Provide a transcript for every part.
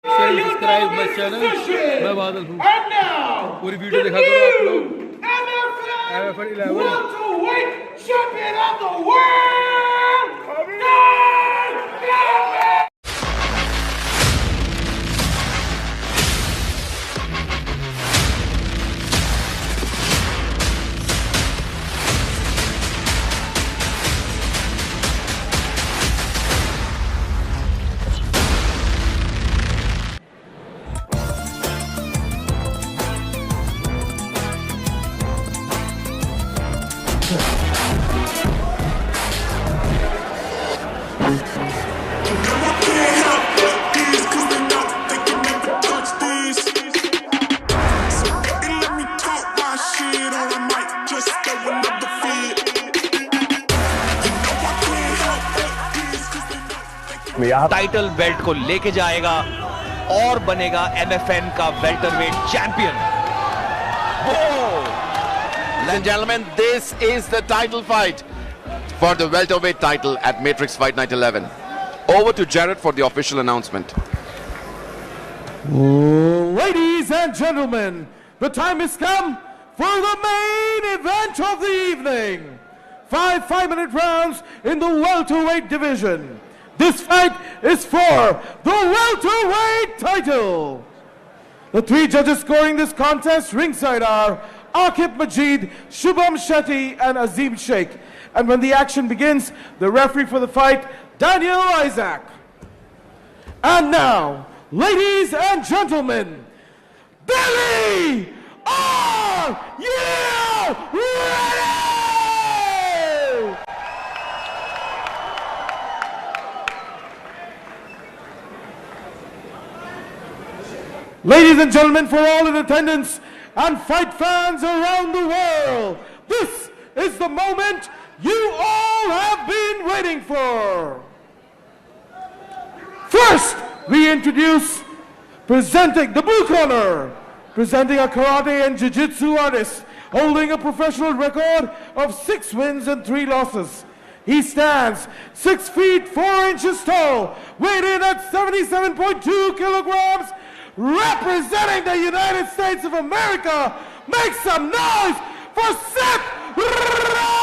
Share subscribe my channel. मैं बादल हूँ। पूरी वीडियो देखा करो आप लोग। टाइटल बेल्ट को लेके जाएगा और बनेगा MFN का welterweight champion. Ladies and gentlemen, this is the title fight for the welterweight title at Matrix Fight Night 11. Over to Jared for the official announcement. Ladies and gentlemen, the time has come for the main event of the evening. 5-minute rounds in the welterweight division. This fight is for the welterweight title. The three judges scoring this contest ringside are Akib Majid, Shubham Shetty, and Azim Sheikh. And when the action begins, the referee for the fight, Daniel Isaac. And now, ladies and gentlemen, Billy, are you ready? Ladies and gentlemen, for all in attendance and fight fans around the world, this is the moment you all have been waiting for. First, we introduce, presenting the blue corner, presenting a karate and jiu-jitsu artist, holding a professional record of 6 wins and 3 losses. He stands 6 feet 4 inches tall, weighed in at 77.2 kilograms, representing the United States of America. Make some noise for Seth Rosario!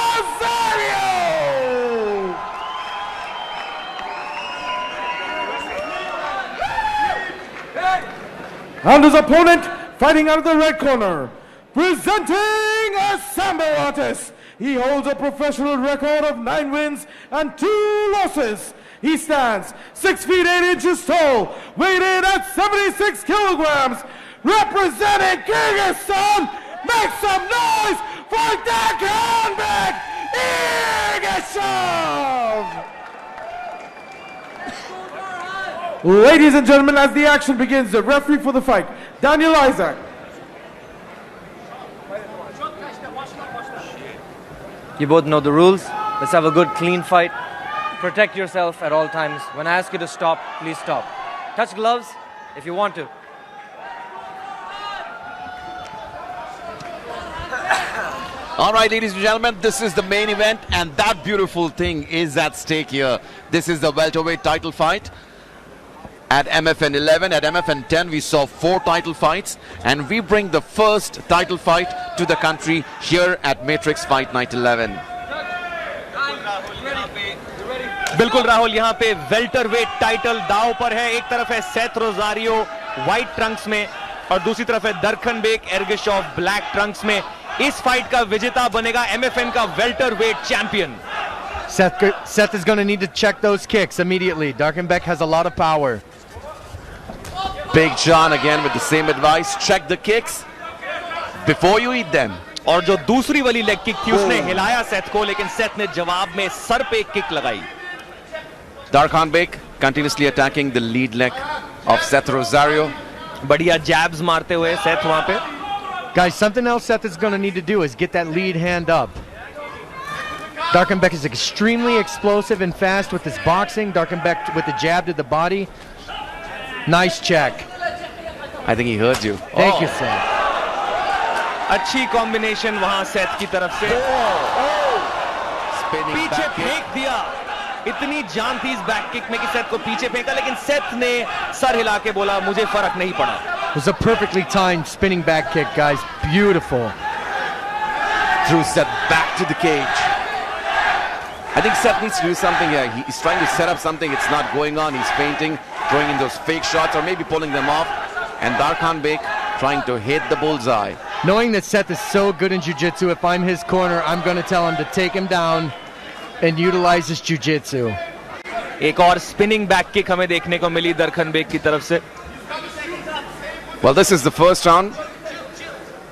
And his opponent, fighting out of the red corner, presenting a sambo artist. He holds a professional record of 9 wins and 2 losses. He stands 6 feet 8 inches tall, weighed in at 76 kilograms, representing Kyrgyzstan. Make some noise for Darkhanbek, Ergeshov! Ladies and gentlemen, as the action begins, the referee for the fight, Daniel Isaac. You both know the rules. Let's have a good, clean fight. Protect yourself at all times. When I ask you to stop, please stop. Touch gloves if you want to. All right, ladies and gentlemen, this is the main event, and that beautiful thing is at stake here. This is the welterweight title fight at MFN11. At MFN10, we saw 4 title fights, and we bring the first title fight to the country here at Matrix Fight Night 11. बिल्कुल राहुल, यहाँ पे welterweight title दांव पर है। एक तरफ है Seth Rosario white Trunks में और दूसरी तरफ है दरखनबेक एर्गेशॉव ब्लैक ट्रंक्स में। इस फाइट का विजेता बनेगा MFN का welterweight champion. Seth is going to need to check those kicks immediately. Darkhanbek has a lot of power. Big John again with the same advice. Check the kicks before you eat them. और जो दूसरी वाली leg kick थी उसने हिलाया Seth को, लेकिन Seth ने जवाब में सर पे एक किक लगाई। Darkhanbek continuously attacking the lead leg of Seth Rosario. बढ़िया जैब्स मारते हुए सेथ वहां पे। Guys, something else Seth is going to need to do is get that lead hand up. Darkhanbek is extremely explosive and fast with his boxing. Darkhanbek with the jab to the body. Nice check. I think he hurt you. Thank you, Seth. अच्छी combination वहां Seth की तरफ से। पीछे फेंक दिया इतनी जान थी इस बैक किक में कि सेथ को पीछे फेंका, लेकिन सेथ ने सर हिला के बोला मुझे फर्क नहीं पड़ा. It was a perfectly timed spinning back kick, guys. Beautiful. Threw Seth back to the cage. I think Seth needs to do something here. He's trying to set up something. It's not going on. He's feinting, throwing in those fake shots, or maybe pulling them off. And Darkhanbek trying to hit the bullseye. Knowing that Seth is so good in jiu-jitsu, if I'm his corner, I'm going to tell him to take him down and utilize his jiu-jitsu. एक और spinning back kick हमें देखने को मिली दरखनबेक की तरफ से. Well, this is the first round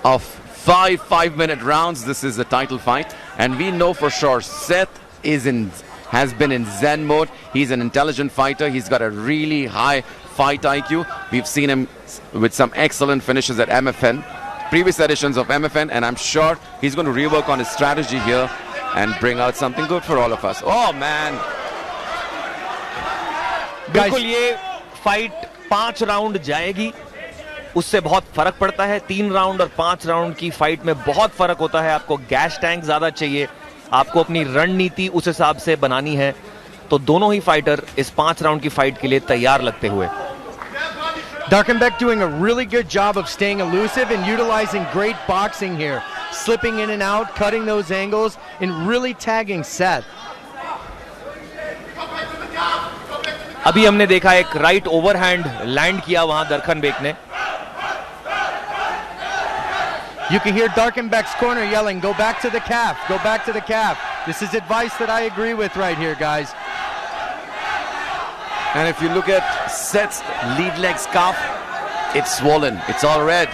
of 5-minute rounds. This is the title fight, and we know for sure Seth has been in Zen mode. He's an intelligent fighter. He's got a really high fight IQ. We've seen him with some excellent finishes at MFN, previous editions of MFN, and I'm sure he's going to rework on his strategy here and bring out something good for all of us. Oh man, बिल्कुल ये fight 5 round जाएगी, उससे बहुत फर्क पड़ता है. 3 round और 5 round की फाइट में बहुत फर्क होता है. आपको गैस टैंक ज्यादा चाहिए, आपको अपनी रणनीति उस हिसाब से बनानी है. तो दोनों ही फाइटर इस 5 राउंड की फाइट के लिए तैयार लगते हुए. Darkhanbek doing a really good job of staying elusive and utilizing great boxing here, slipping in and out, cutting those angles, and really tagging Seth. अभी हमने देखा एक राइट ओवरहैंड लैंड किया वहां दरखनबेक ने. You can hear Darkhanbek's corner yelling, "Go back to the calf, go back to the calf." This is advice that I agree with right here, guys. and if you look at Seth's lead leg's calf, it's swollen. It's all red.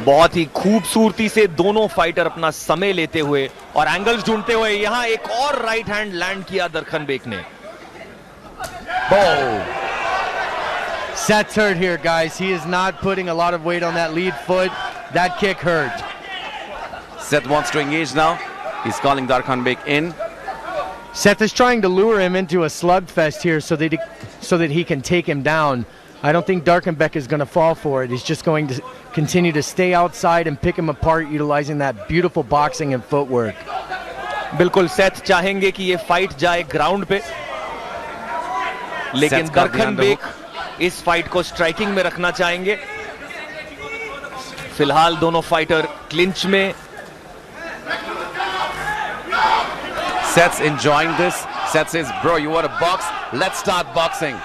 बहुत ही खूबसूरती से दोनों fighter अपना समय लेते हुए और angles ढूंढते हुए यहां एक और राइट हैंड लैंड किया दरखनबेक ने. Seth's hurt here, guys. He is not putting a lot of weight on that lead foot. That kick hurt. Seth wants to engage now. He's calling Darkhanbek in. Seth is trying to lure him into a slugfest here so that he can take him down. I don't think Darkhanbek is going to fall for it. He's just going to continue to stay outside and pick him apart, utilizing that beautiful boxing and footwork. बिल्कुल Seth चाहेंगे कि ये fight जाए ground पे, लेकिन दरखनबेक इस fight को striking में रखना चाहेंगे. फिलहाल दोनों फाइटर क्लिंच में. Seth's enjoying this. Seth says, "Bro, you want to box? Let's start boxing."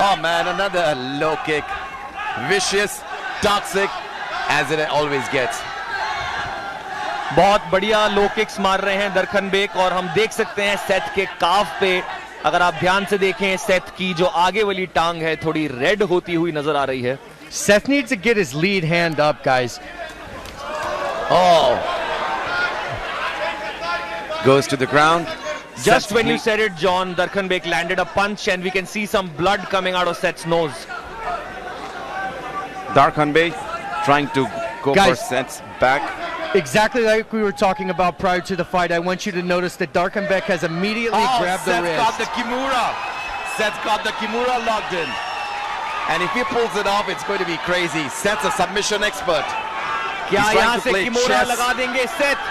Oh man, another low kick. Vicious, toxic, as it always gets. बहुत बढ़िया लो किक्स मार रहे हैं दरखनबेक, और हम देख सकते हैं सेथ के काफ पे, अगर आप ध्यान से देखें, सेथ की जो आगे वाली टांग है थोड़ी रेड होती हुई नजर आ रही है. Seth needs to get his lead hand up, guys. Oh. Goes to the ground. Just when you said it, John, Darkhanbek landed a punch and we can see some blood coming out of Seth's nose. Darkhanbek trying to go for Seth's back. Exactly like we were talking about prior to the fight. I want you to notice that Darkhanbek has immediately grabbed the wrist. Seth got the Kimura. Seth got the Kimura locked in. And if he pulls it off, it's going to be crazy. Seth's a submission expert. क्या यहाँ से Kimura लगा देंगे Seth?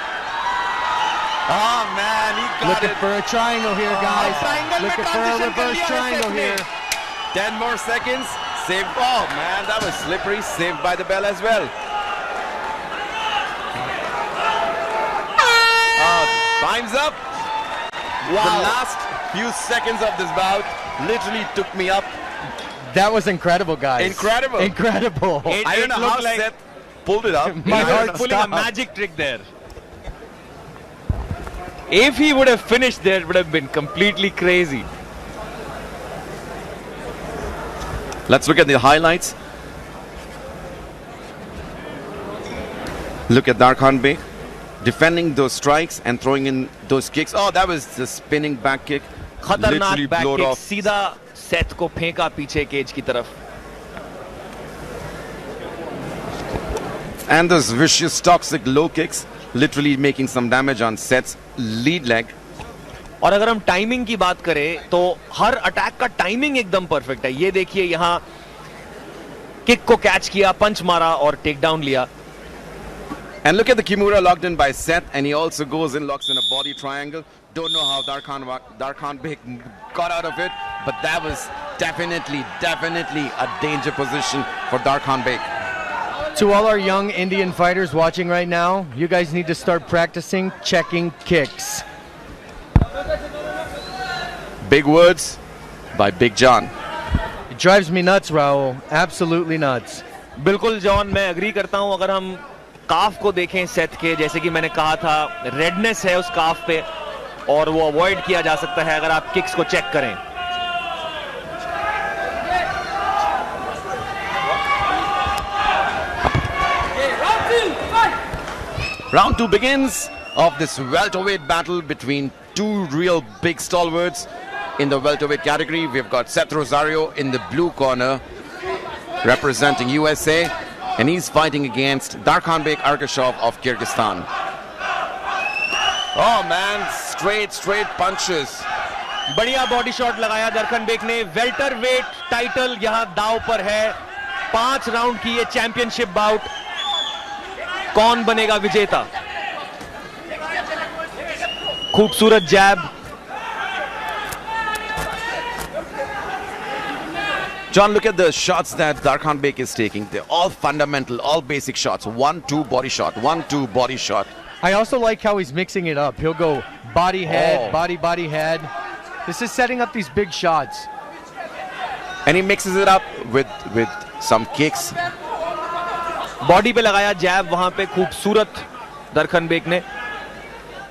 Oh man, he got Looking it. for a triangle here, guys. Looking for a reverse triangle here. 10 more seconds. Saved. Oh man, that was slippery. Saved by the bell as well. Time's up. Wow. The last few seconds of this bout literally took me up. That was incredible, guys. Incredible. Incredible. I don't know how Seth pulled it up. My heart pulling stopped. a magic trick there. If he would have finished there, it would have been completely crazy. Let's look at the highlights. Look at Darkhanbek defending those strikes and throwing in those kicks. Oh, that was the spinning back kick. खतरनाक back blowed kick, off. सीधा Seth को फेंका पीछे cage की तरफ. And those vicious, toxic low kicks, literally making some damage on Seth's lead leg. और अगर हम टाइमिंग की बात करें तो हर अटैक का टाइमिंग एकदम परफेक्ट है. ये देखिए यहां किक को कैच किया, पंच मारा और टेक डाउन लिया. And look at the Kimura locked in by Seth, and he also goes in, locks in a body triangle. Don't know how Darkhanbek got out of it, but that was definitely a danger position for Darkhanbek. To all our young Indian fighters watching right now, you guys need to start practicing checking kicks. Big words by Big John. It drives me nuts, Rahul. Absolutely nuts. बिल्कुल John, मैं agree करता हूं. अगर हम काफ को देखें Seth के, जैसे कि मैंने कहा था, रेडनेस है उस काफ पे और वो अवॉइड किया जा सकता है अगर आप किक्स को चेक करें. Round 2 begins of this welterweight battle between two real big stalwarts in the welterweight category. We've got Seth Rosario in the blue corner representing USA, and he's fighting against Darkhanbek Ergeshov of Kyrgyzstan. Oh man, straight punches. बढ़िया body shot लगाया दरखनबेक ने. Welter wait title यहां दांव पर है. 5 round की ये championship bought. कौन बनेगा विजेता? खूबसूरत जैब. John, look at the shots that Darkhanbek is taking. They're all fundamental, all basic shots. 1-2 body shot, 1-2 body shot. I also like how he's mixing it up. He'll go body, head, body, head. This is setting up these big shots. And he mixes it up with some kicks. Body पे लगाया जैब वहां पे खूबसूरत दरखनबेक ने.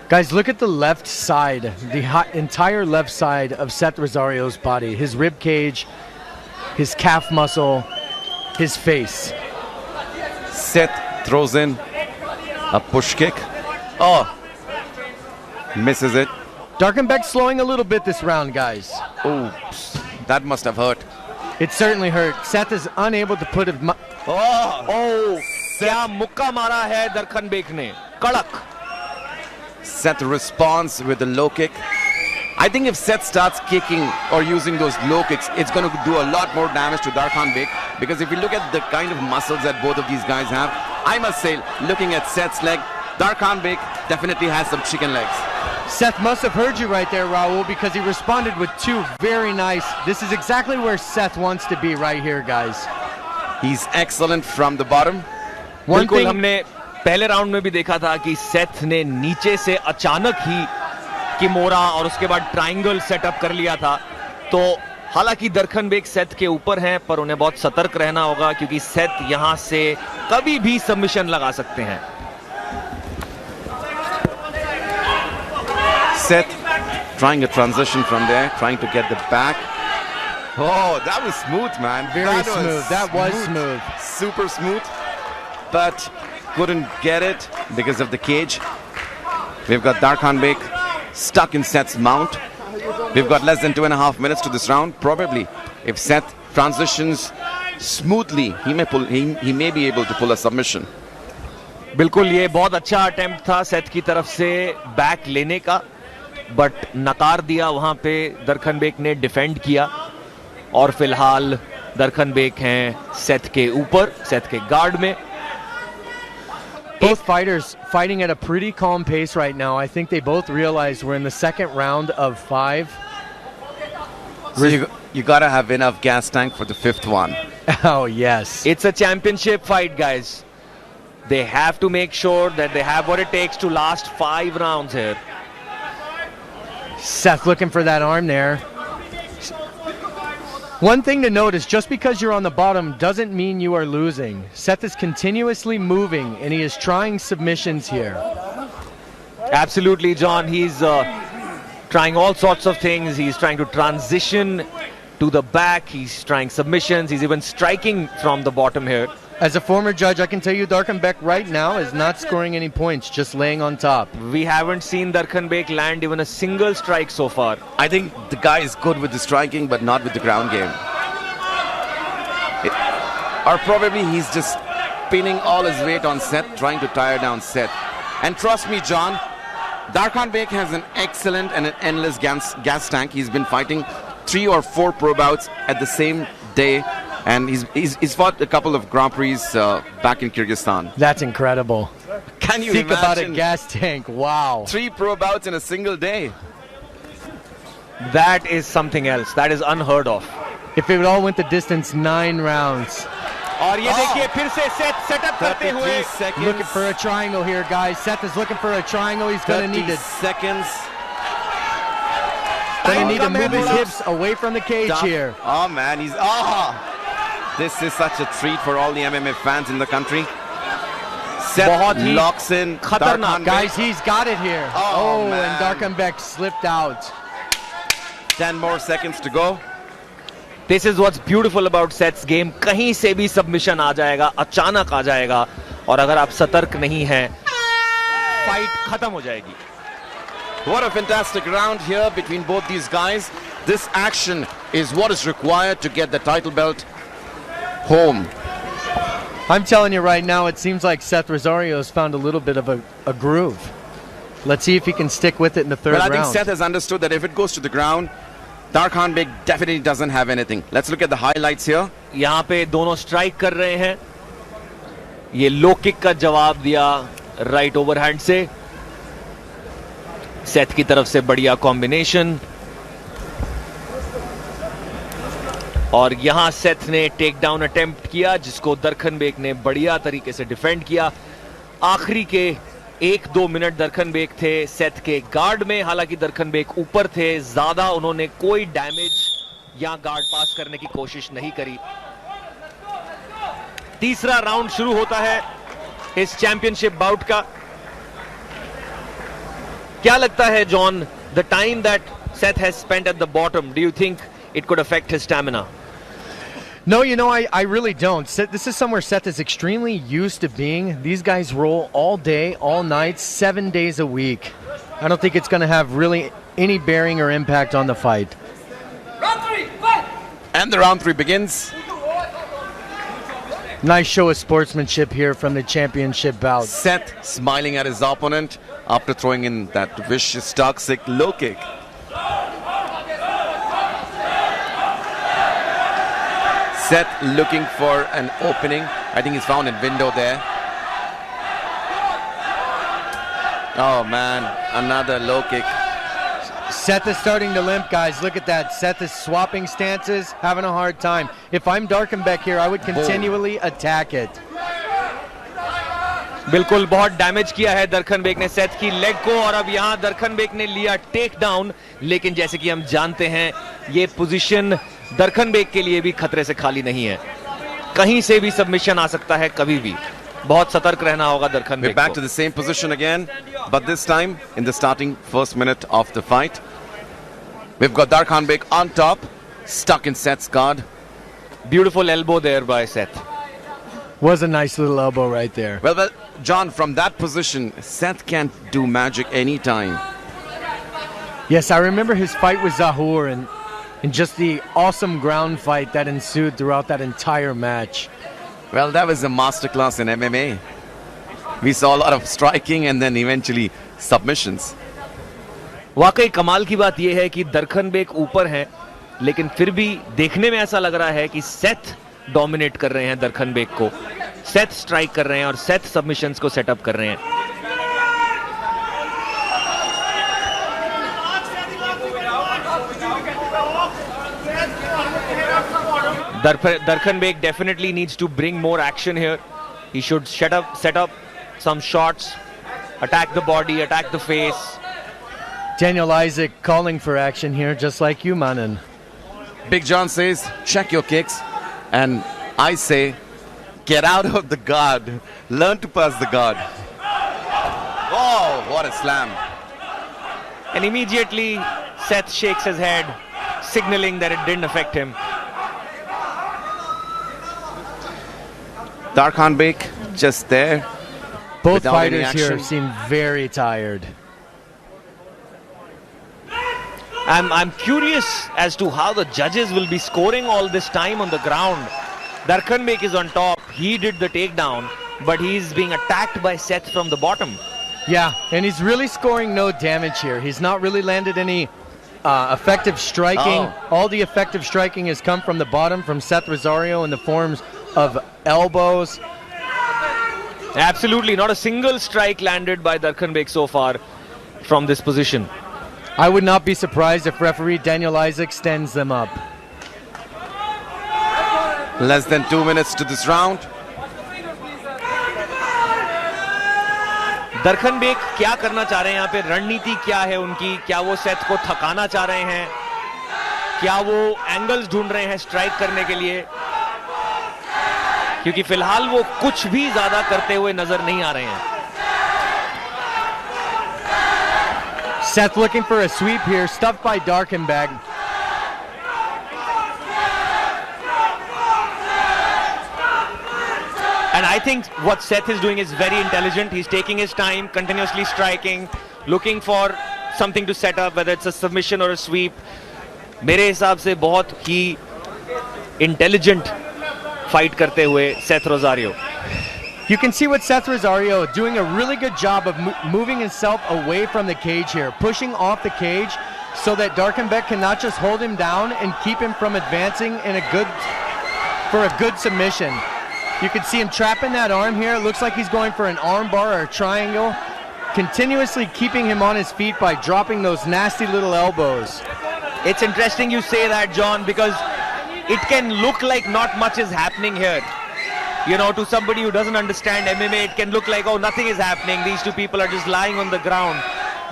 Guys, look at the left side, the entire left side of Seth Rosario's body. His rib cage, his calf muscle, his face. Seth throws in a push kick. Oh, misses it. Darkhanbek slowing a little bit this round, guys. Oops, that must have hurt. It certainly hurt. Seth is unable to put his... क्या मुक्का मारा है दरखनबेक ने. कड़क. Seth responds with a low kick. I think if Seth starts kicking or using those low kicks, it's going to do a lot more damage to Darkhanbek, because if you look at the kind of muscles that both of these guys have, I must say, looking at Seth's leg, Darkhanbek definitely has some chicken legs. Seth must have heard you right there, Rahul, because he responded with 2 very nice. This is exactly where Seth wants to be right here, guys. He's excellent from the bottom. One बिल्कुल thing, हमने पहले round में भी देखा था कि Seth ने नीचे से अचानक ही किमोरा और उसके बाद ट्रायंगल सेटअप कर लिया था. तो हालांकि दरखनबेक सेथ के ऊपर हैं, पर उन्हें बहुत सतर्क रहना होगा क्योंकि सेथ यहां से कभी भी सबमिशन लगा सकते हैं. Seth trying a transition from there, trying to get the back. Oh, that was smooth, man. very smooth. That was smooth. Super smooth, but couldn't get it because of the cage. We've got Darkhanbek stuck in Seth's mount. We've got less than 2.5 minutes to this round. Probably, if Seth transitions smoothly, he may be able to pull a submission. बिल्कुल ये बहुत अच्छा attempt था Seth की तरफ से back लेने का, बट नकार दिया. वहां पे दरखनबेक ने डिफेंड किया और फिलहाल दरखनबेक हैं सेथ के ऊपर, सेथ के गार्ड में. Both fighters fighting at a pretty calm pace right now. I think they both realize we're in the second round of 5. So you gotta have enough gas tank for the 5th one. Oh, yes. It's a championship fight, guys. They have to make sure that they have what it takes to last 5 rounds here. Seth looking for that arm there. One thing to note is just because you're on the bottom doesn't mean you are losing. Seth is continuously moving and he is trying submissions here. Absolutely, John. He's trying all sorts of things. He's trying to transition to the back. He's trying submissions. He's even striking from the bottom here. As a former judge, I can tell you Darkhanbek right now is not scoring any points, just laying on top. We haven't seen Darkhanbek land even a single strike so far. I think the guy is good with the striking, but not with the ground game. Or probably he's just pinning all his weight on Seth, trying to tire down Seth. And trust me, John, Darkhanbek has an excellent and an endless gas tank. He's been fighting 3 or 4 pro bouts at the same day. And he's fought a couple of Grand Prix back in Kyrgyzstan. That's incredible. Can you Think about a imagine? gas tank. Wow. 3 pro bouts in a single day. That is something else. That is unheard of. If it all went the distance, 9 rounds. और ये देखिए फिर से set setup करते 33 हुए seconds. Looking for a triangle here, guys. Seth is looking for a triangle. He's going to 30 need to, seconds. move his hips away from the cage Tough. here. Oh man, he's this is such a treat for all the MMA fans in the country. Seth बहुत ही locks in. खतरनाक. Darkhanbek. Guys, he's got it here. Oh, man. And Darkhanbek slipped out. 10 more seconds to go. This is what's beautiful about Seth's game. कहीं से भी submission आ जाएगा, अचानक आ जाएगा, और अगर आप सतर्क नहीं हैं, फाइट खत्म हो जाएगी. What a fantastic round here between both these guys. This action is what is required to get the title belt home. I'm telling you right now, it seems like Seth Rosario has found a little bit of a groove. Let's see if he can stick with it in the third Well, I round. think Seth has understood that if it goes to the ground, Darkhanbek definitely doesn't have anything. Let's look at the highlights here. यहाँ पे दोनों strike कर रहे हैं. ये low kick का जवाब दिया राइट ओवरहैंड से. सेथ की तरफ से बढ़िया कॉम्बिनेशन, और यहां सेथ ने टेक डाउन अटेम्प्ट किया जिसको दरखनबेक ने बढ़िया तरीके से डिफेंड किया. आखिरी के 1-2 मिनट दरखनबेक थे सेथ के गार्ड में. हालांकि दरखनबेक ऊपर थे, ज्यादा उन्होंने कोई डैमेज या गार्ड पास करने की कोशिश नहीं करी. तीसरा राउंड शुरू होता है इस चैंपियनशिप बाउट का. क्या लगता है John, the time that Seth has spent at the bottom, do you think it could affect his stamina? No, you know, I really don't. This is somewhere Seth is extremely used to being. These guys roll all day, all night, 7 days a week. I don't think it's going to have really any bearing or impact on the fight. Round 3, fight! And the round 3 begins. Nice show of sportsmanship here from the championship bout. Seth smiling at his opponent after throwing in that vicious, toxic low kick. Seth looking for an opening. I think he's found a window there. Oh man, another low kick. Seth is starting to limp, guys. Look at that. Seth is swapping stances, having a hard time. If I'm Darkhanbek here, I would continually attack it. बिल्कुल बहुत damage किया है दरखनबेक ने Seth की leg को, और अब यहां दरखनबेक ने लिया टेक डाउन. लेकिन जैसे कि हम जानते हैं, ये पोजीशन दरखनबेक के लिए भी खतरे से खाली नहीं है. कहीं से भी सबमिशन आ सकता है कभी भी. बहुत सतर्क रहना होगा दरखनबेक We're back को. to the same position again, but this time in the starting first minute of the fight. We've got Darkhanbek on top, stuck in Seth's guard. Beautiful elbow there by Seth. Was a nice little elbow right there. Well, John, from that position, Seth can't do magic anytime. Yes, I remember his fight with Zahur and just the awesome ground fight that ensued throughout that entire match. Well, that was a masterclass in MMA. We saw a lot of striking and then eventually submissions. वाकई कमाल की बात यह है कि दरखनबेक ऊपर है, लेकिन फिर भी देखने में ऐसा लग रहा है कि सेथ डोमिनेट कर रहे हैं दरखनबेक को. सेथ स्ट्राइक कर रहे हैं और सेथ सबमिशंस को सेटअप कर रहे हैं. Darkhanbek definitely needs to bring more action here. He should set up some shots, attack the body, attack the face. Daniel Isaac calling for action here, just like you, Manan. Big John says, check your kicks. And I say, get out of the guard. Learn to pass the guard. Oh, what a slam. And immediately, Seth shakes his head, signaling that it didn't affect him. Darkhanbek just there. Both without any fighters here action. seem very tired. I'm curious as to how the judges will be scoring all this time on the ground. Darkhanbek is on top. He did the takedown, but he's being attacked by Seth from the bottom. Yeah, and he's really scoring no damage here. He's not really landed any effective striking. Oh. All the effective striking has come from the bottom, from Seth Rosario, in the forms of elbows. Absolutely, not a single strike landed by Darkhanbek so far from this position. I would not be surprised if referee Daniel Isaac stands them up. Less than 2 minutes to this round. दरखनबेक क्या करना चाह रहे हैं यहाँ पे, रणनीति क्या है उनकी? क्या वो सेथ को थकाना चाह रहे हैं? क्या वो एंगल्स ढूंढ रहे हैं स्ट्राइक करने के लिए? क्योंकि फिलहाल वो कुछ भी ज्यादा करते हुए नजर नहीं आ रहे हैं. Seth looking for a sweep here, stuffed by Darkhanbek. And I think what Seth is doing is very intelligent. He's taking his time, continuously striking, looking for something to set up, whether it's a submission or a sweep. मेरे हिसाब से बहुत ही intelligent fight करते हुए Seth Rosario. You can see with Seth Rosario doing a really good job of moving himself away from the cage here, pushing off the cage so that Darkhanbek can not just hold him down and keep him from advancing for a good submission. You can see him trapping that arm here. It looks like he's going for an arm bar or a triangle, continuously keeping him on his feet by dropping those nasty little elbows. It's interesting you say that, John, because it can look like not much is happening here. You know, to somebody who doesn't understand MMA, it can look like, oh, nothing is happening. These two people are just lying on the ground.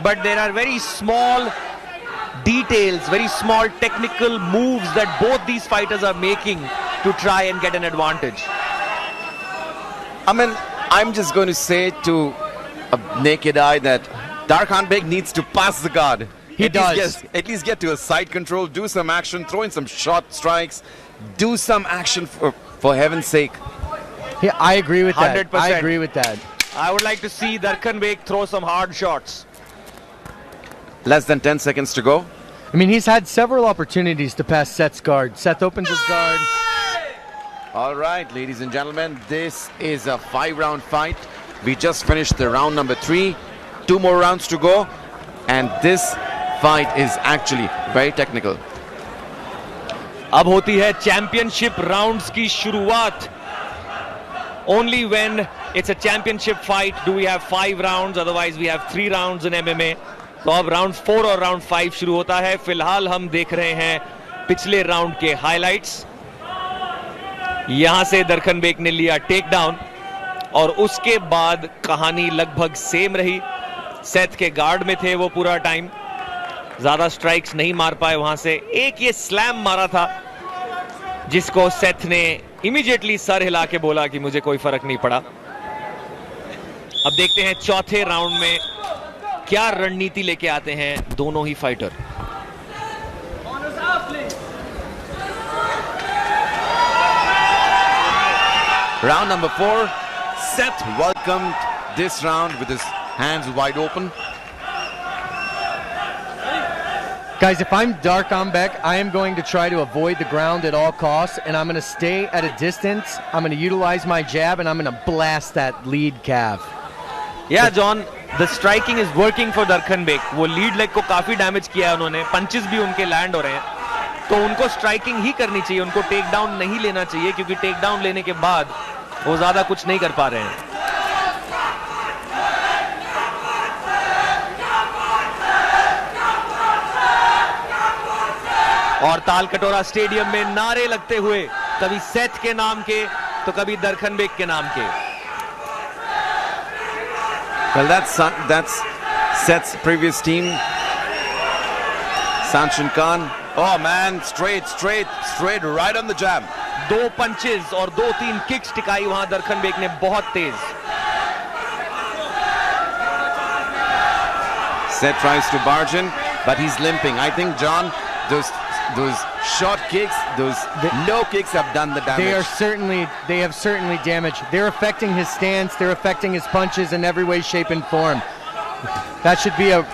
But there are very small details, very small technical moves that both these fighters are making to try and get an advantage. I mean, I'm just going to say to a naked eye that Darkhanbek needs to pass the guard. He does. At least get to a side control, do some action, throw in some short strikes, do some action for heaven's sake. Yeah, I agree with that. 100%. I agree with that. I would like to see Darkhanbek throw some hard shots. Less than 10 seconds to go. I mean, he's had several opportunities to pass Seth's guard. Seth opens his guard. All right, ladies and gentlemen, this is a 5-round fight. We just finished the round number 3. 2 more rounds to go. And this fight is actually very technical. अब होती है championship rounds की शुरुआत. Only when it's a championship fight do we have 5 rounds. Otherwise we have 3 rounds in MMA. तो अब round 4 और round 5 शुरू होता है. फिलहाल हम देख रहे हैं पिछले राउंड के हाइलाइट्स. यहां से दरखनबेक ने लिया टेक डाउन और उसके बाद कहानी लगभग सेम रही. सेथ के गार्ड में थे वो पूरा टाइम. ज्यादा स्ट्राइक्स नहीं मार पाए वहां से. एक ये स्लैम मारा था जिसको सेथ ने इमीडिएटली सर हिला के बोला कि मुझे कोई फर्क नहीं पड़ा. अब देखते हैं चौथे राउंड में क्या रणनीति लेके आते हैं दोनों ही fighter. Round number 4. Seth welcomed this round with his hands wide open. Guys, if I'm Darkhanbek, I am going to try to avoid the ground at all costs, and I'm going to stay at a distance. I'm going to utilize my jab, and I'm going to blast that lead calf. Yeah, John, the striking is working for Darkhanbek. वो lead leg को काफी damage किया है उन्होंने. Punches भी उनके land हो रहे हैं. तो उनको स्ट्राइकिंग ही करनी चाहिए. उनको टेक डाउन नहीं लेना चाहिए क्योंकि टेक डाउन लेने के बाद वो ज्यादा कुछ नहीं कर पा रहे हैं. और ताल कटोरा स्टेडियम में नारे लगते हुए, कभी सेथ के नाम के तो कभी दरखनबेक के नाम के. Well, that's Seth's previous team. Sanshin Khan. Oh man, straight right on the jab. 2 punches और 2-3 किक्स टिकाई वहां दरखनबेक ने बहुत तेज. Seth tries to barge in, but he's limping. I think, John, those short kicks, those low kicks have done the damage. They have certainly damaged. They're affecting his stance. They're affecting his punches in every way, shape, and form. That should be a.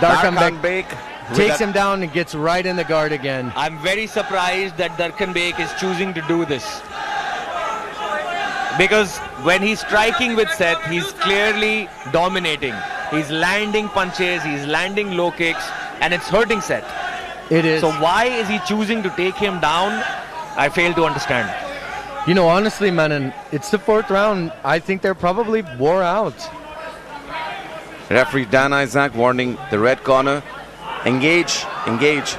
Darkhanbek takes him down and gets right in the guard again. I'm very surprised that Darkhanbek is choosing to do this. Because when he's striking with Seth, he's clearly dominating. He's landing punches, he's landing low kicks, and it's hurting Seth. It is. So why is he choosing to take him down? I fail to understand. You know, honestly, Manan, it's the 4th round. I think they're probably wore out. Referee Dan Isaac warning the red corner. Engage, engage.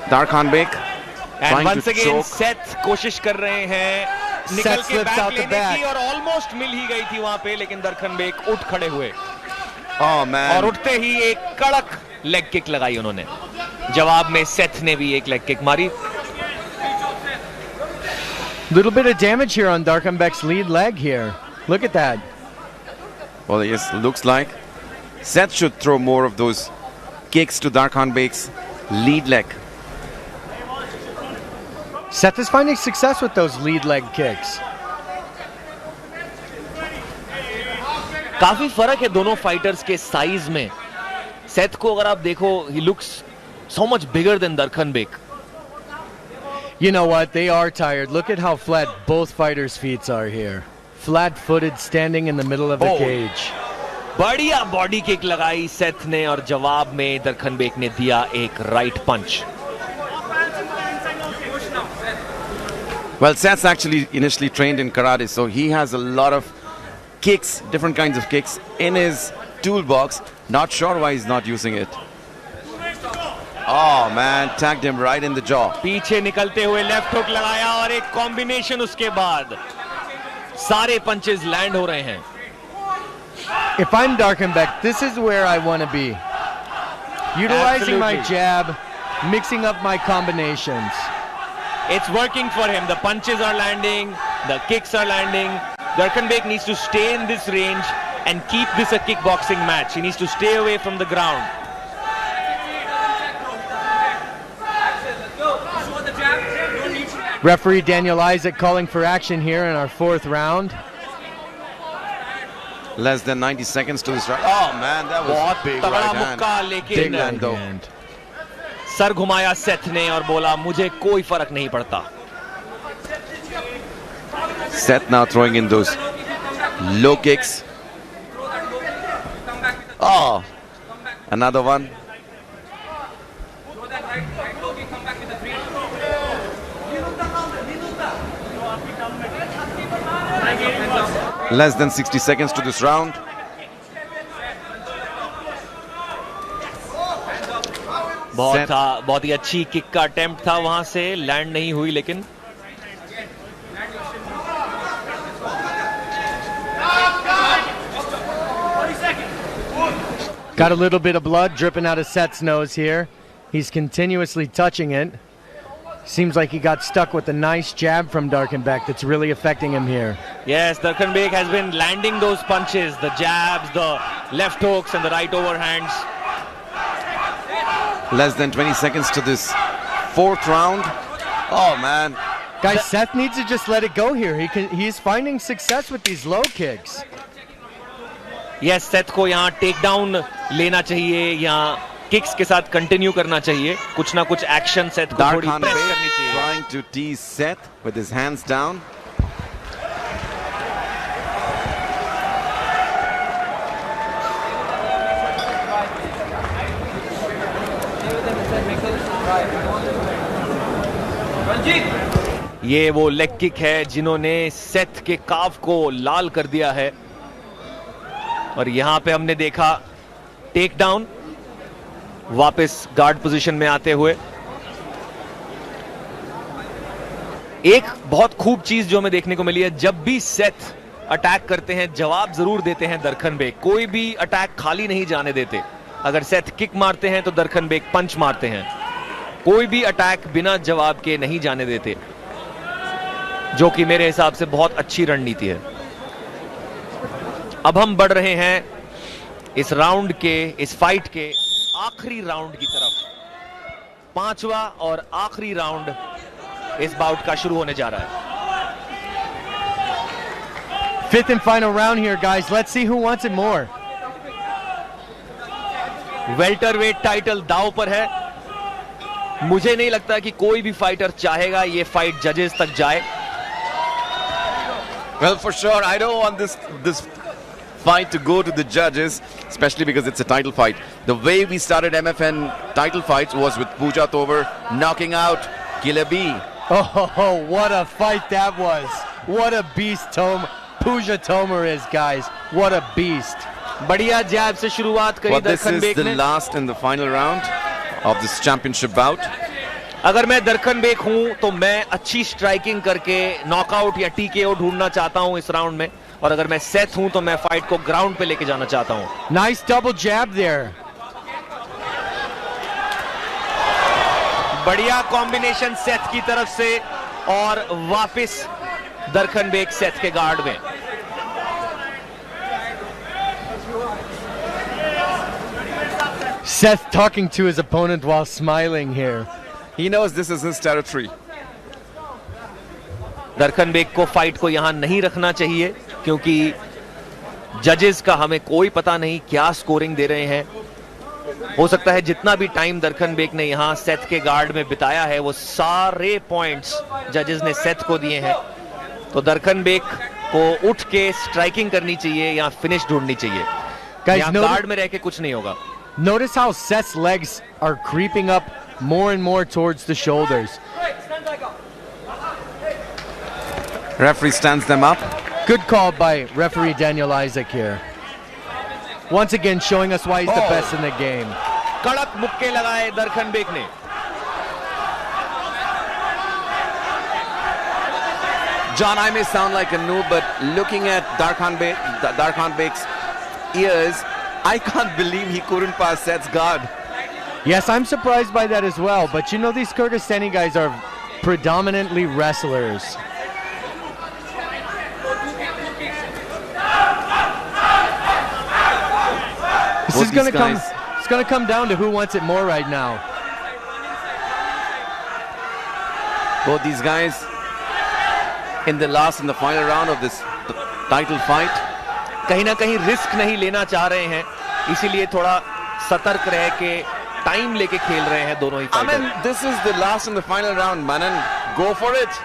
Darkhanbek And trying once to again, choke. Seth कोशिश कर रहे हैं निकल के slips back out the लेने back. की और almost मिल ही गई थी वहां पे, लेकिन दरखनबेक उठ खड़े हुए Oh man. और उठते ही एक कड़क लेग किक लगाई उन्होंने. जवाब में सेथ ने भी एक लेग किक मारी. Little bit of damage here on Darkhanbek's lead leg here. Look at that. Well, yes, looks like Seth should throw more of those kicks to Darkhanbek's lead leg. Seth is finding success with those lead leg kicks. काफी फर्क है दोनों fighters के size में. Seth को अगर आप देखो, he looks so much bigger than Darkhanbek. You know what? They are tired. Look at how flat both fighters' feet are here. Flat-footed, standing in the middle of the cage. बढ़िया body kick लगाई Seth ने और जवाब में दरखनबेक ने दिया एक right punch. Well, Seth's actually initially trained in karate, so he has a lot of kicks, different kinds of kicks in his toolbox. Not sure why he's not using it. Oh man, tagged him right in the jaw. पीछे निकलते हुए left hook लगाया और एक combination उसके बाद. सारे punches land हो रहे हैं. If I'm Darkhanbek, this is where I want to be. Utilizing my Absolutely. jab, mixing up my combinations. It's working for him. The punches are landing, the kicks are landing. Darkhanbek needs to stay in this range and keep this a kickboxing match. He needs to stay away from the ground. Referee Daniel Isaac calling for action here in our 4th round. Less than 90 seconds to this round. Oh man, that was बहुत big तगड़ा right मुक्का, hand. लेकिन Big hand though. Sir घुमाया Seth ने और बोला मुझे कोई फर्क नहीं पड़ता. Seth now throwing in those low kicks. Oh, another one. Less than 60 seconds to this round. बहुत ही अच्छी किक का अटेम्प्ट था, वहां से लैंड नहीं हुई, लेकिन Got a little bit of blood dripping out of Seth's nose here. He's continuously touching it. Seems like he got stuck with a nice jab from Darkhanbek that's really affecting him here. yes, Darkhanbek has been landing those punches, the jabs, the left hooks and the right overhands. Less than 20 seconds to this 4th round. Oh man. Guys, Seth needs to just let it go here. He's finding success with these low kicks. yes, Seth को यहाँ take down लेना चाहिए, यहाँ kicks के साथ continue करना चाहिए. कुछ ना कुछ एक्शन सेथ को थोड़ी प्रेस करनी Darkhanbek चाहिए. trying to tease Seth with his hands down. ये वो लेग किक है जिन्होंने सेथ के काफ को लाल कर दिया है. और यहां पे हमने देखा टेक डाउन, वापस गार्ड पोजीशन में आते हुए. एक बहुत खूब चीज जो हमें देखने को मिली है, जब भी सेथ अटैक करते हैं जवाब जरूर देते हैं दरखनबेक. कोई भी अटैक खाली नहीं जाने देते. अगर सेथ किक मारते हैं तो दरखनबेक पंच मारते हैं. कोई भी अटैक बिना जवाब के नहीं जाने देते, जो कि मेरे हिसाब से बहुत अच्छी रणनीति है. अब हम बढ़ रहे हैं इस राउंड के, इस फाइट के आखिरी राउंड की तरफ. 5वां और आखिरी राउंड इस बाउट का शुरू होने जा रहा है. 5th and final round here, guys. Let's see who wants it more. Welterweight title दांव पर है. मुझे नहीं लगता कि कोई भी फाइटर चाहेगा ये फाइट जजेस तक जाए. Well, for sure, I don't want this fight to go to the judges, especially because it's a title fight. The way we started MFN title fights was with Pooja Tovar knocking out Kilabi Oh, what a fight that was. What a beast Pooja Tomar is, guys. What a beast. बढ़िया जैब से शुरुआत करी दरखनबेक ने. This is the last and the final round of this championship bout. अगर मैं दरखनबेक हूं तो मैं अच्छी स्ट्राइकिंग करके नॉकआउट या टीकेओ ढूंढना चाहता हूं इस राउंड में, और अगर मैं सेथ हूं तो मैं फाइट को ग्राउंड पे लेके जाना चाहता हूं. Nice double jab there. बढ़िया कॉम्बिनेशन सेथ की तरफ से, और वापस दरखनबेक सेथ के गार्ड में. Seth talking to his opponent while smiling here. He knows this is his territory. दरखनबेक को फाइट को यहां नहीं रखना चाहिए, क्योंकि जजेस का हमें कोई पता नहीं क्या स्कोरिंग दे रहे हैं. हो सकता है जितना भी टाइम दरखनबेक ने यहां सेथ के गार्ड में बिताया है वो सारे पॉइंट्स जजेस ने सेथ को दिए हैं. तो दरखनबेक को उठ के स्ट्राइकिंग करनी चाहिए या फिनिश ढूंढनी चाहिए. गार्ड में रह के कुछ नहीं होगा. Notice how Seth's legs are creeping up more and more towards the shoulders. Referee stands them up. Good call by referee Daniel Isaac here. Once again showing us why he's the best in the game. कड़क मुक्के लगाए दरखनबेक ने. John, I may sound like a noob, but looking at Darkhanbek's ears, I can't believe he couldn't pass Seth's guard. Yes, I'm surprised by that as well, but you know these Kyrgyzstani guys are predominantly wrestlers. This is going to come down to who wants it more right now. Both these guys in the last and the final round of this title fight. कहीं ना कहीं risk नहीं लेना चाह रहे हैं, इसीलिए थोड़ा सतर्क रह के टाइम लेके खेल रहे हैं दोनों ही fighter. I mean, this is the last and the final round, Manan. Go for it.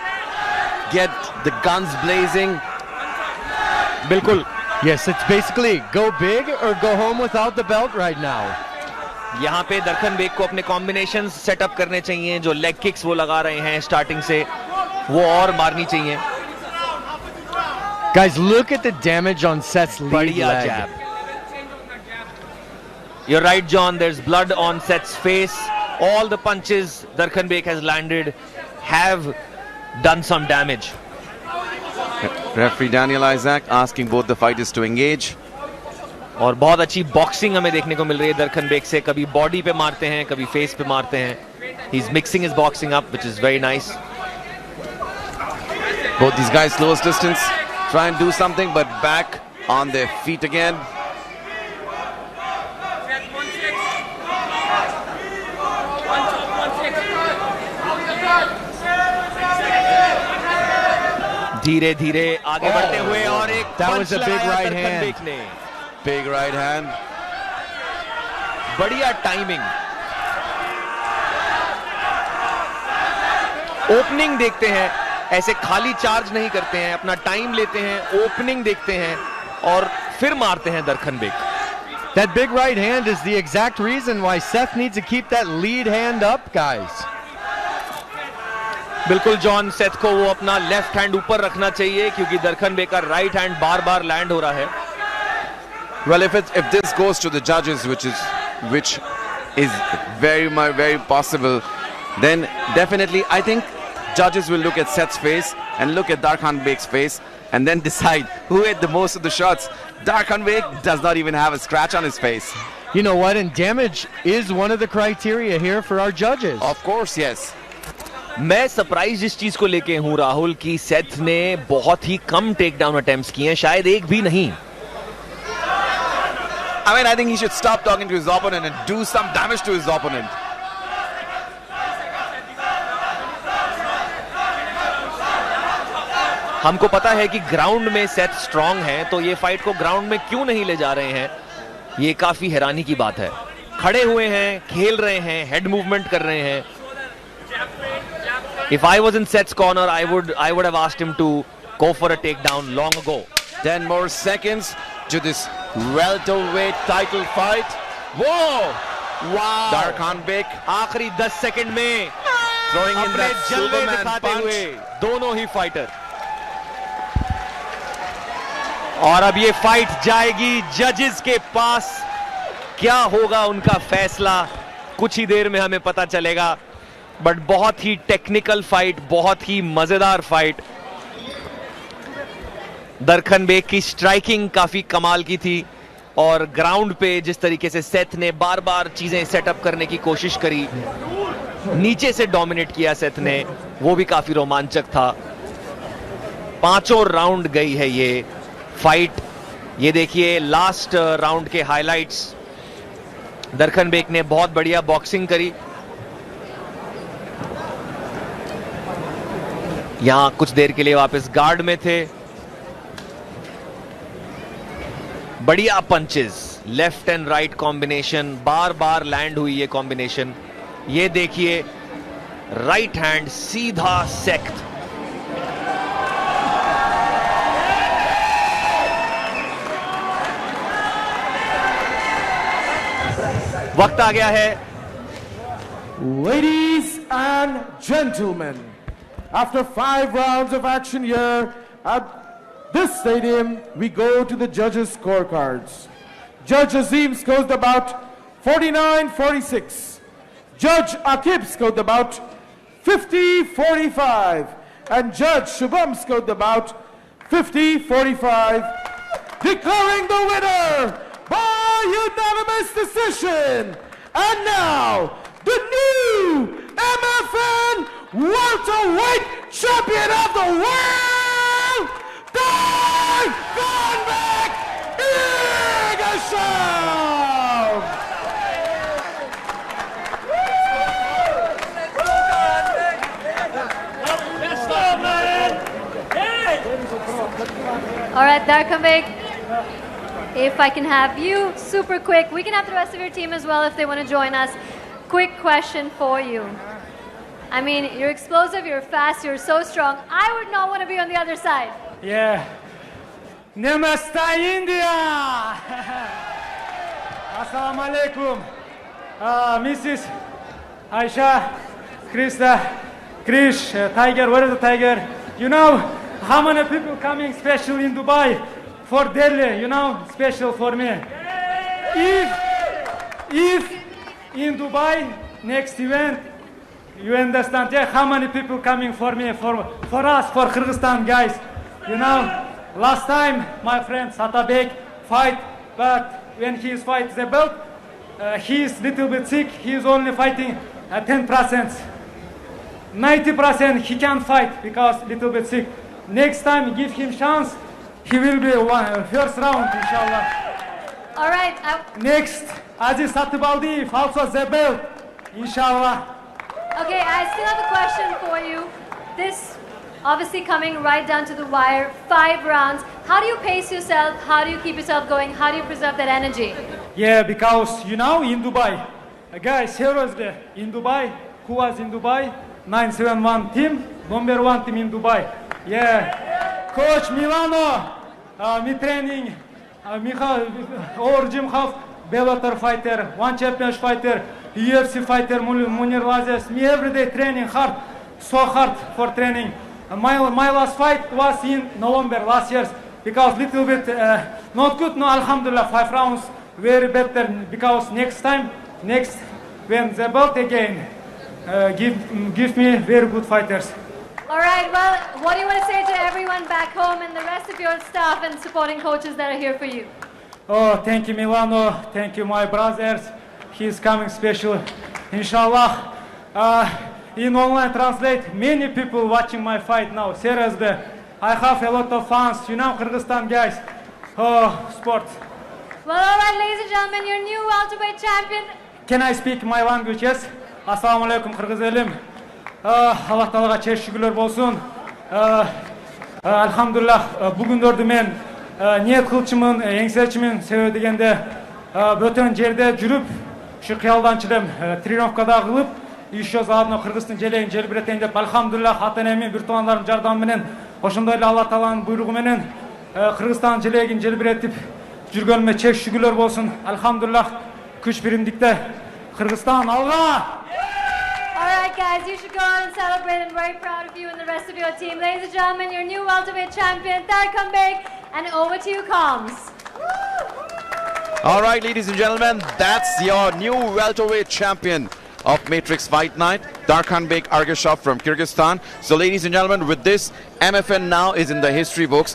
Get the guns blazing. बिल्कुल. Yes, it's basically go big or go home without the belt right now. यहाँ पे दरखनबेक को अपने combinations setup करने चाहिए. जो leg kicks वो लगा रहे हैं स्टार्टिंग से, वो और मारनी चाहिए. Guys, look at the damage on Seth's lead leg. Jab. You're right, John. There's blood on Seth's face. All the punches Darkhanbek has landed have done some damage. Referee Daniel Isaac asking both the fighters to engage. और बहुत अच्छी boxing हमें देखने को मिल रही है दरखनबेक से. कभी बॉडी पे मारते हैं, कभी फेस पे मारते हैं. He's mixing his boxing up, which is very nice. Both these guys close distance. Try and do something, but back on their feet again. धीरे धीरे आगे बढ़ते हुए और एक पंच लगाया दरखनबेक ने. Big right hand. बढ़िया टाइमिंग. ओपनिंग देखते हैं, ऐसे खाली चार्ज नहीं करते हैं, अपना टाइम लेते हैं, ओपनिंग देखते हैं और फिर मारते हैं दरखनबेक. That big right hand is the exact reason why Seth needs to keep that lead hand up, guys. बिल्कुल जॉन, सेथ को वो अपना लेफ्ट हैंड ऊपर रखना चाहिए, क्योंकि दरखनबेक का राइट हैंड बार-बार लैंड हो रहा है. Well, if this goes to the judges, which is very possible, then definitely I think judges will look at Seth's face and look at Darkhanbek's face and then decide who hit the most of the shots. Darkhanbek does not even have a scratch on his face. You know what? And damage is one of the criteria here for our judges. Of course, yes. मैं surprise इस चीज को लेके हूं राहुल कि Seth ने बहुत ही come take down attempts किए हैं, शायद एक भी नहीं. I mean, I think he should stop talking to his opponent and do some damage to his opponent. हमको पता है कि ग्राउंड में सेथ स्ट्रांग है, तो ये फाइट को ग्राउंड में क्यों नहीं ले जा रहे हैं, ये काफी हैरानी की बात है. खड़े हुए हैं, खेल रहे हैं, हेड मूवमेंट कर रहे हैं. If I was in Seth's corner, I would have asked him to go for a takedown long ago. 10 more seconds to this welterweight title fight. Whoa! Wow! Darkhanbek. आखिरी 10 सेकंड में Throwing in अपने that जलवे Superman दिखाते punch. हुए दोनों ही fighter. और अब ये फाइट जाएगी जजेस के पास। क्या होगा उनका फैसला कुछ ही देर में हमें पता चलेगा। बट बहुत ही टेक्निकल फाइट, बहुत ही मजेदार फाइट। दरखनबेक की स्ट्राइकिंग काफी कमाल की थी और ग्राउंड पे जिस तरीके से सेथ ने बार बार चीजें सेटअप करने की कोशिश करी, नीचे से डोमिनेट किया सेथ ने, वो भी काफी रोमांचक था। पांचों राउंड गई है ये फाइट। ये देखिए लास्ट राउंड के हाइलाइट्स। दरखनबेक ने बहुत बढ़िया बॉक्सिंग करी। यहां कुछ देर के लिए वापस गार्ड में थे। बढ़िया punches, left and right combination, bar bar land हुई ये कॉम्बिनेशन। ये देखिए राइट हैंड सीधा सेक्ट। वक्त आ गया है। Ladies and gentlemen, after 5 rounds of action here at this stadium, we go to the judges' scorecards. Judge Azim scored about 49-46. Judge Akib scored about 50-45. And Judge Shubham scored about 50-45. Declaring the winner by unanimous decision. And now, the new MFN welterweight champion of the world, Darkhanbek Ergeshov! All right, Darkhanbek, if I can have you super quick, we can have the rest of your team as well if they want to join us. Quick question for you. I mean, you're explosive, you're fast, you're so strong. I would not want to be on the other side. Yeah. Namaste, India! Assalamu alaikum. Mrs. Aisha, Krista, Krish, Tiger, where is the tiger? You know how many people coming special in Dubai for Delhi, you know, special for me. If in Dubai, next event, you understand, yeah, how many people coming for me, for us, for Kyrgyzstan guys. You know, last time my friend Satabek fight, but when he is fight the belt, he is little bit sick, he is only fighting 10%. 90% he can't fight because little bit sick. Next time give him chance, he will be first round, inshallah. All right. Next, Aziz Satibaldi, also the belt, inshallah. Okay, I still have a question for you. This obviously coming right down to the wire, 5 rounds. How do you pace yourself? How do you keep yourself going? How do you preserve that energy? Yeah, because you know in Dubai, guys, seriously, in Dubai, who was in Dubai? 971 team, number 1 team in Dubai. Yeah, Coach Milano, me training, Michal, or Jim Huff, Bellator fighter, one championship fighter, UFC fighter, Munir Lazes, me every day training hard, so hard for training. My last fight was in November last year, because little bit not good, no, alhamdulillah, 5 rounds, very better, because next time, when the belt again, give me very good fighters. All right, well, what do you want to say to everyone back home and the rest of your staff and supporting coaches that are here for you? Oh, thank you, Milano. Thank you, my brothers. He's coming special, inshallah. In online translate, many people watching my fight now. Seriously, I have a lot of fans. You know, Kyrgyzstan guys. Oh, sport. Well, all right, ladies and gentlemen, your new welterweight champion. Can I speak my language? Yes. Assalamu alaikum, Kyrgyz elim. Allah Ta'alaga çeşit şükürler olsun. Elhamdülillah, bugün gördüm men niyet kılçımın, еңсерчимин себеби дегенде бөтөн жерде жүрүп, şu кыялдан чыдым, тренировкада кылып, еще заодно Кыргыздын желегин желбиретейин деп, алхамдулилlah, ата-энемин, бир туугандарымдын жардамы менен, ошондой эле Алла Тааланын буйругу менен Кыргызстан желегин желбиретип жүргөнүмө чек шүгүрлөр болсун. Алхамдулилlah, күч биримдикте Кыргызстан алга! All right, right, guys, you should go out and celebrate. I'm very proud of you and the rest of your team. Ladies and gentlemen, your new welterweight champion, Darkhanbek, and over to you, Comms. All right, ladies and gentlemen, that's your new welterweight champion of Matrix Fight Night, Darkhanbek Ergeshov from Kyrgyzstan. So, ladies and gentlemen, with this, MFN now is in the history books.